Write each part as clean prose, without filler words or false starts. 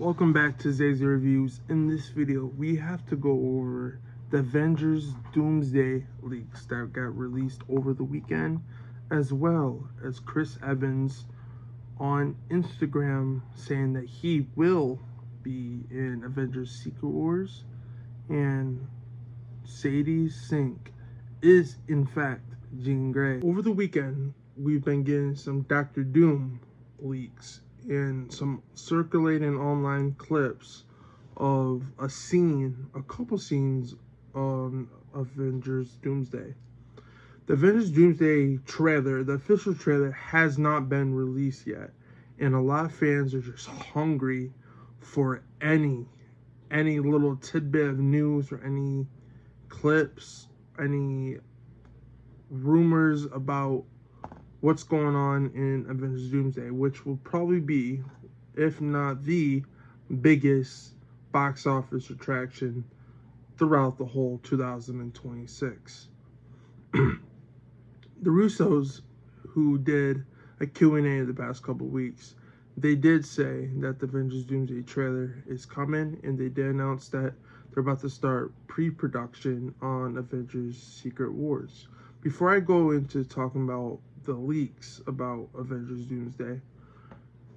Welcome back to Zay's Reviews. In this video, we have to go over the Avengers Doomsday leaks that got released over the weekend, as well as Chris Evans on Instagram saying that he will be in Avengers Secret Wars, and Sadie Sink is in fact Jean Grey. Over the weekend, we've been getting some Doctor Doom leaks and some circulating online clips of a couple scenes on Avengers Doomsday. The Avengers Doomsday trailer, the official trailer, has not been released yet, and a lot of fans are just hungry for any little tidbit of news or any clips, any rumors about what's going on in Avengers Doomsday, which will probably be, if not the biggest box office attraction throughout the whole 2026. The Russos, who did a Q&A the past couple weeks, they did say that the Avengers Doomsday trailer is coming, and they did announce that they're about to start pre-production on Avengers Secret Wars. Before I go into talking about the leaks about Avengers Doomsday,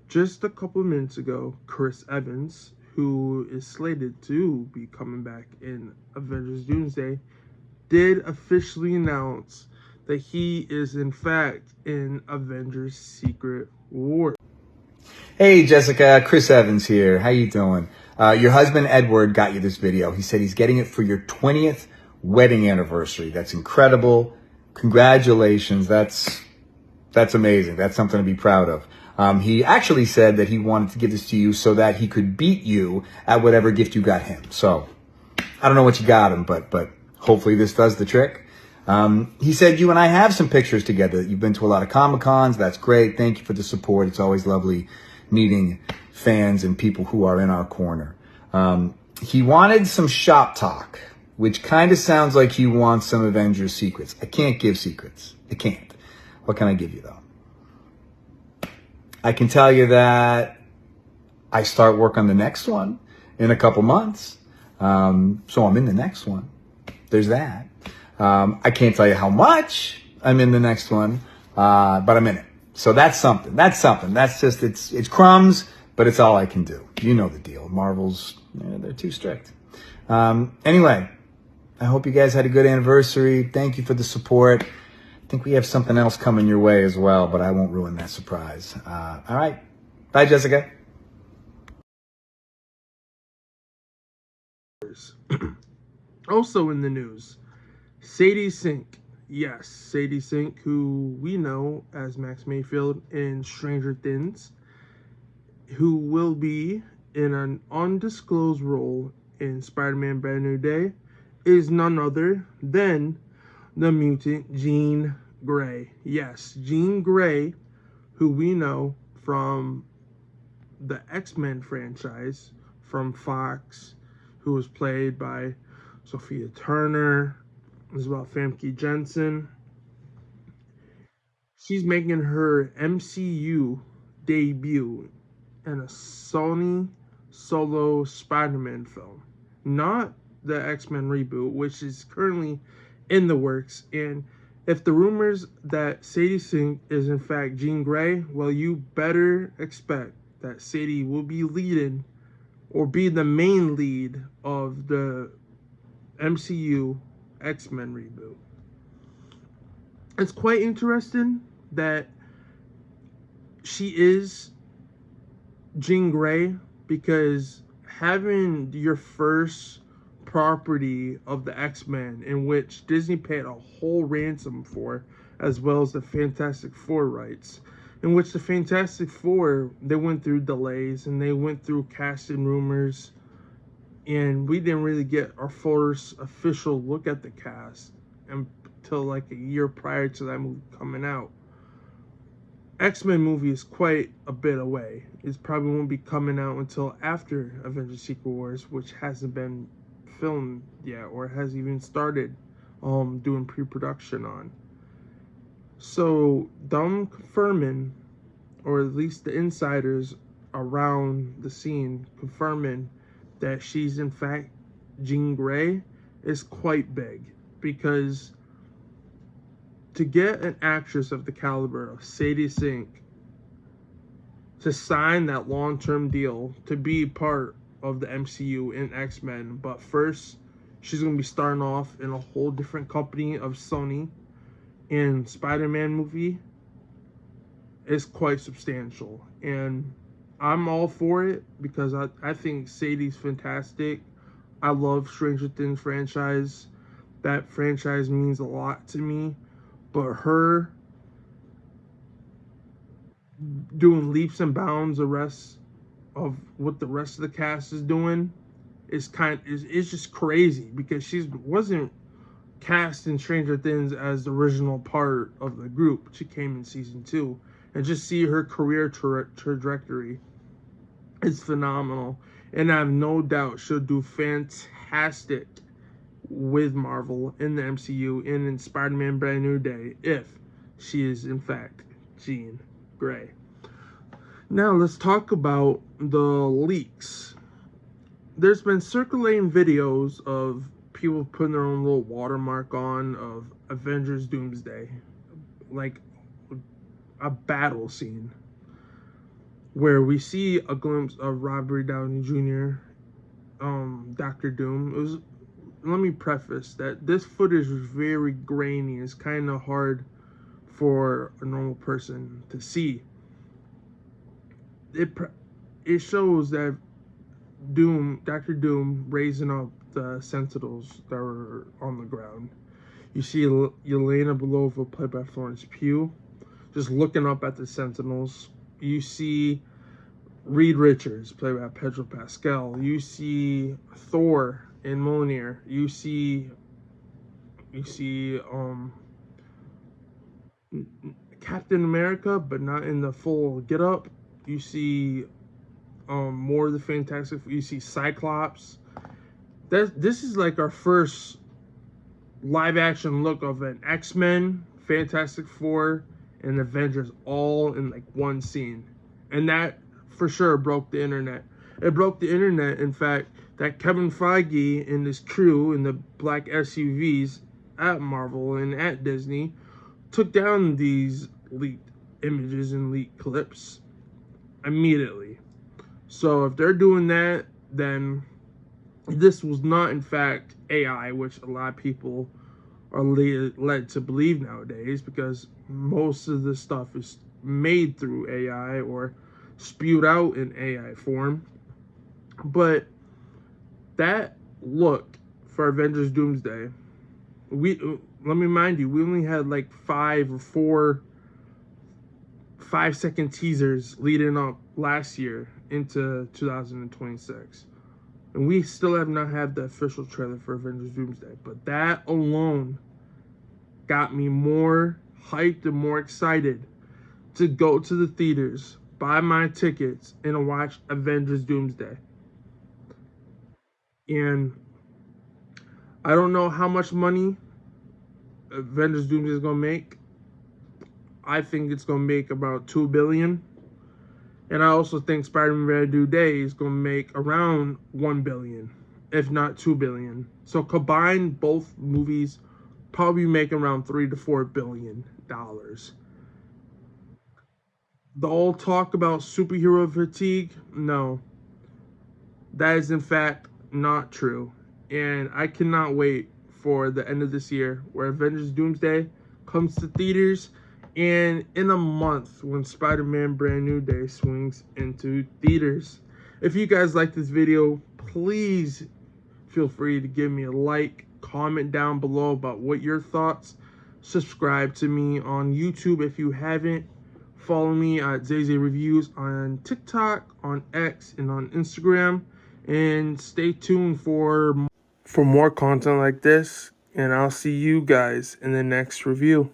just a couple of minutes ago, Chris Evans, who is slated to be coming back in Avengers Doomsday, did officially announce that he is in fact in Avengers Secret Wars. Hey Jessica, Chris Evans here. How you doing? Your husband Edward got you this video. He said he's getting it for your 20th wedding anniversary. That's incredible. Congratulations. That's amazing. That's something to be proud of. He actually said that he wanted to give this to you so that he could beat you at whatever gift you got him. So I don't know what you got him, but hopefully this does the trick. He said you and I have some pictures together. You've been to a lot of Comic-Cons. That's great. Thank you for the support. It's always lovely meeting fans and people who are in our corner. He wanted some shop talk, which kind of sounds like he wants some Avengers secrets. I can't give secrets. I can't. What can I give you, though? I can tell you that I start work on the next one in a couple months. So I'm in the next one. There's that. I can't tell you how much I'm in the next one, but I'm in it. So that's something. That's just, it's crumbs, but it's all I can do. You know the deal. Marvel's, they're too strict. Anyway, I hope you guys had a good anniversary. Thank you for the support. I think we have something else coming your way as well, but I won't ruin that surprise. All right. Bye, Jessica. Also in the news, Sadie Sink. Yes, Sadie Sink, who we know as Max Mayfield in Stranger Things, who will be in an undisclosed role in Spider-Man Brand New Day, is none other than the mutant Jean Grey. Yes, Jean Grey, who we know from the X-Men franchise from Fox, who was played by Sophia Turner, as well Famke Jensen. She's making her MCU debut in a Sony solo Spider-Man film, not the X-Men reboot, which is currently in the works. And if the rumors that Sadie Sink is in fact Jean Grey, well, you better expect that Sadie will be leading or be the main lead of the MCU X-Men reboot. It's quite interesting that she is Jean Grey, because having your first property of the X-Men, in which Disney paid a whole ransom for, as well as the Fantastic Four rights, in which the Fantastic Four, they went through delays and they went through casting rumors, and we didn't really get our first official look at the cast until like a year prior to that movie coming out. X-Men movie is quite a bit away. It probably won't be coming out until after Avengers Secret Wars, which hasn't been filmed yet or has even started doing pre-production on. So them confirming, or at least the insiders around the scene confirming that she's in fact Jean Grey is quite big, because to get an actress of the caliber of Sadie Sink to sign that long-term deal to be part of the MCU in X-Men, but first she's going to be starting off in a whole different company of Sony in Spider-Man movie, is quite substantial. And I'm all for it, because I think Sadie's fantastic. I love Stranger Things franchise. That franchise means a lot to me. But her doing leaps and bounds the rest of what the rest of the cast is doing is it's just crazy, because she wasn't cast in Stranger Things as the original part of the group. She came in season 2, and just see her career trajectory is phenomenal, and I have no doubt she'll do fantastic with Marvel in the MCU and in Spider-Man Brand New Day, if she is in fact Jean Grey. Now let's talk about the leaks. There's been circulating videos of people putting their own little watermark on of Avengers Doomsday, like a battle scene where we see a glimpse of Robert Downey Jr., Dr. Doom. Let me preface that this footage was very grainy. It's kind of hard for a normal person to see. It shows that Dr. Doom raising up the Sentinels that were on the ground. You see Yelena Belova, played by Florence Pugh, just looking up at the Sentinels. You see Reed Richards, played by Pedro Pascal. You see Thor and Mjolnir. You see Captain America, but not in the full get-up. You see more of the Fantastic. You see Cyclops. This is like our first live-action look of an X-Men, Fantastic Four, and Avengers all in like one scene, and that for sure broke the internet. It broke the internet, in fact, that Kevin Feige and his crew in the black SUVs at Marvel and at Disney took down these leaked images and leaked clips immediately. So if they're doing that, then this was not in fact AI, which a lot of people are led to believe nowadays, because most of the stuff is made through AI or spewed out in AI form. But that look for Avengers Doomsday, let me remind you, we only had like 5 or 4 5-second teasers leading up last year into 2026. And we still have not had the official trailer for Avengers Doomsday. But that alone got me more hyped and more excited to go to the theaters, buy my tickets, and watch Avengers Doomsday. And I don't know how much money Avengers Doomsday is going to make. I think it's going to make about $2 billion. And I also think Spider-Man Brand New Day is going to make around $1 billion, if not $2 billion. So combined, both movies probably make around $3 to $4 billion. The old talk about superhero fatigue, no. That is in fact not true. And I cannot wait for the end of this year, where Avengers Doomsday comes to theaters, and in a month when Spider-Man Brand New Day swings into theaters. If you guys like this video, please feel free to give me a like, comment down below about what your thoughts. Subscribe to me on YouTube if you haven't. Follow me at Zay Reviews on TikTok, on X, and on Instagram. And stay tuned for more content like this. And I'll see you guys in the next review.